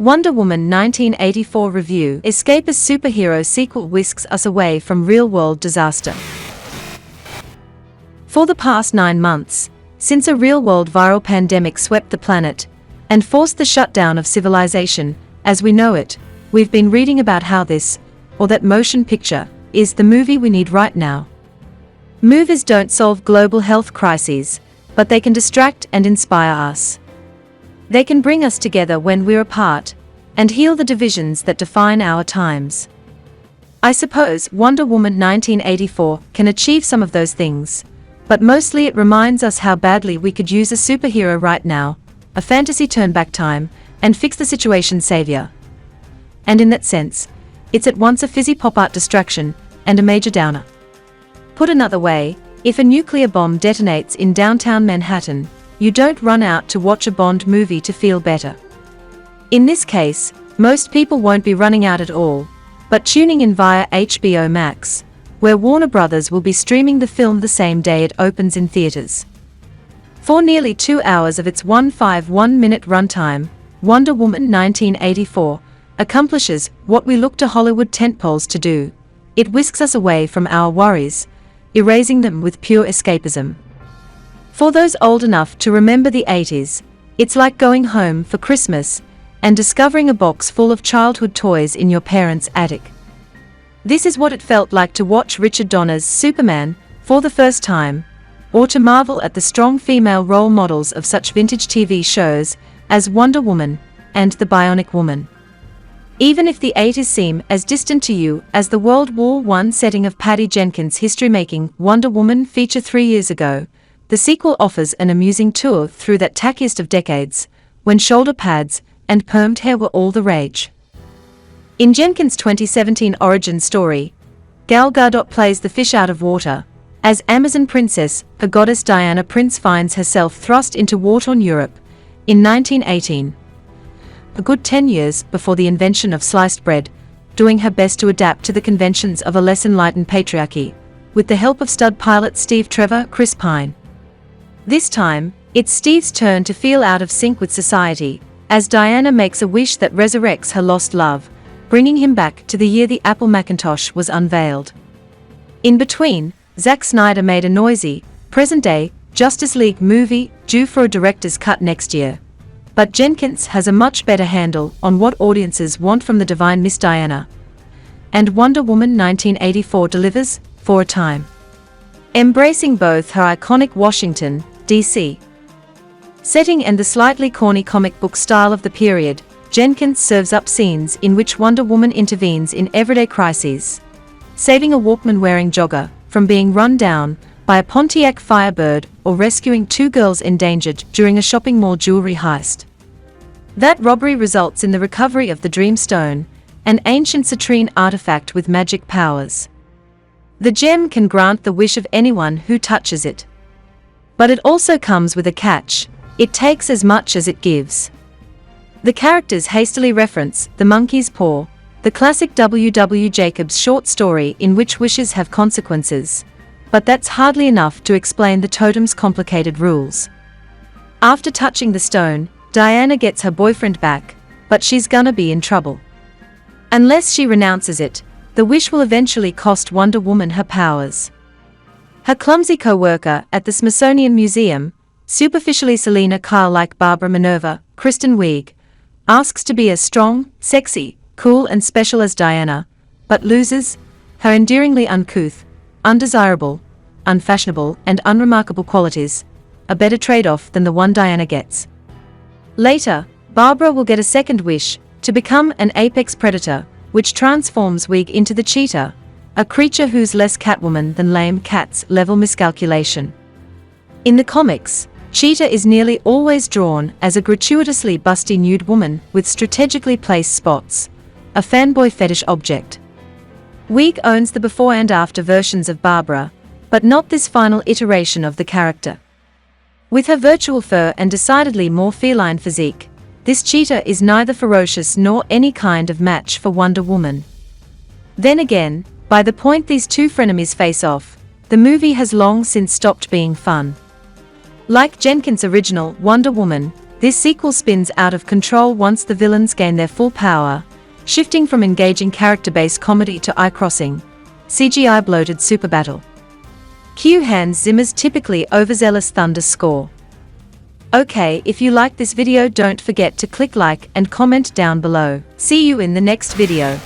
Wonder Woman 1984 review. Escapist superhero sequel whisks us away from real-world disaster. For the past 9 months, since a real-world viral pandemic swept the planet and forced the shutdown of civilization as we know it, we've been reading about how this, or that motion picture, is the movie we need right now. Movies don't solve global health crises, but they can distract and inspire us. They can bring us together when we're apart, and heal the divisions that define our times. I suppose Wonder Woman 1984 can achieve some of those things, but mostly it reminds us how badly we could use a superhero right now, a fantasy turn back time, and fix the situation savior. And in that sense, it's at once a fizzy pop art distraction and a major downer. Put another way, if a nuclear bomb detonates in downtown Manhattan, you don't run out to watch a Bond movie to feel better. In this case, most people won't be running out at all, but tuning in via HBO Max, where Warner Brothers will be streaming the film the same day it opens in theaters. For nearly 2 hours of its 151-minute runtime, Wonder Woman 1984 accomplishes what we look to Hollywood tentpoles to do. It whisks us away from our worries, erasing them with pure escapism. For those old enough to remember the 80s, it's like going home for Christmas and discovering a box full of childhood toys in your parents' attic. This is what it felt like to watch Richard Donner's Superman for the first time, or to marvel at the strong female role models of such vintage TV shows as Wonder Woman and The Bionic Woman. Even if the 80s seem as distant to you as the World War I setting of Patty Jenkins' history-making Wonder Woman feature 3 years ago, the sequel offers an amusing tour through that tackiest of decades, when shoulder pads and permed hair were all the rage. In Jenkins' 2017 origin story, Gal Gadot plays the fish out of water. As Amazon princess, the goddess Diana Prince finds herself thrust into war-torn Europe in 1918. A good 10 years before the invention of sliced bread, doing her best to adapt to the conventions of a less enlightened patriarchy, with the help of stud pilot Steve Trevor Chris Pine. This time, it's Steve's turn to feel out of sync with society, as Diana makes a wish that resurrects her lost love, bringing him back to the year the Apple Macintosh was unveiled. In between, Zack Snyder made a noisy, present-day, Justice League movie due for a director's cut next year. But Jenkins has a much better handle on what audiences want from the divine Miss Diana. And Wonder Woman 1984 delivers, for a time. Embracing both her iconic Washington, D.C. setting and the slightly corny comic book style of the period, Jenkins serves up scenes in which Wonder Woman intervenes in everyday crises, saving a Walkman-wearing jogger from being run down by a Pontiac Firebird or rescuing 2 girls endangered during a shopping mall jewelry heist. That robbery results in the recovery of the Dream Stone, an ancient citrine artifact with magic powers. The gem can grant the wish of anyone who touches it. But it also comes with a catch: it takes as much as it gives. The characters hastily reference The Monkey's Paw, the classic W. W. Jacobs short story in which wishes have consequences. But that's hardly enough to explain the totem's complicated rules. After touching the stone, Diana gets her boyfriend back, but she's gonna be in trouble. Unless she renounces it, the wish will eventually cost Wonder Woman her powers. Her clumsy co-worker at the Smithsonian Museum, superficially Selena Kyle-like Barbara Minerva, Kristen Wiig, asks to be as strong, sexy, cool and special as Diana, but loses her endearingly uncouth, undesirable, unfashionable and unremarkable qualities, a better trade-off than the one Diana gets. Later, Barbara will get a second wish, to become an apex predator, which transforms Wiig into the cheetah, a creature who's less Catwoman than lame Cat's level miscalculation. In the comics, Cheetah is nearly always drawn as a gratuitously busty nude woman with strategically placed spots, a fanboy fetish object. Wiig owns the before and after versions of Barbara, but not this final iteration of the character. With her virtual fur and decidedly more feline physique, this cheetah is neither ferocious nor any kind of match for Wonder Woman. Then again, by the point these two frenemies face off, the movie has long since stopped being fun. Like Jenkins' original Wonder Woman, This sequel spins out of control once the villains gain their full power, shifting from engaging character-based comedy to eye-crossing, CGI bloated super battle. Cue Hans Zimmer's typically overzealous thunder score. Okay, if you like this video, don't forget to click like and comment down below. See you in the next video.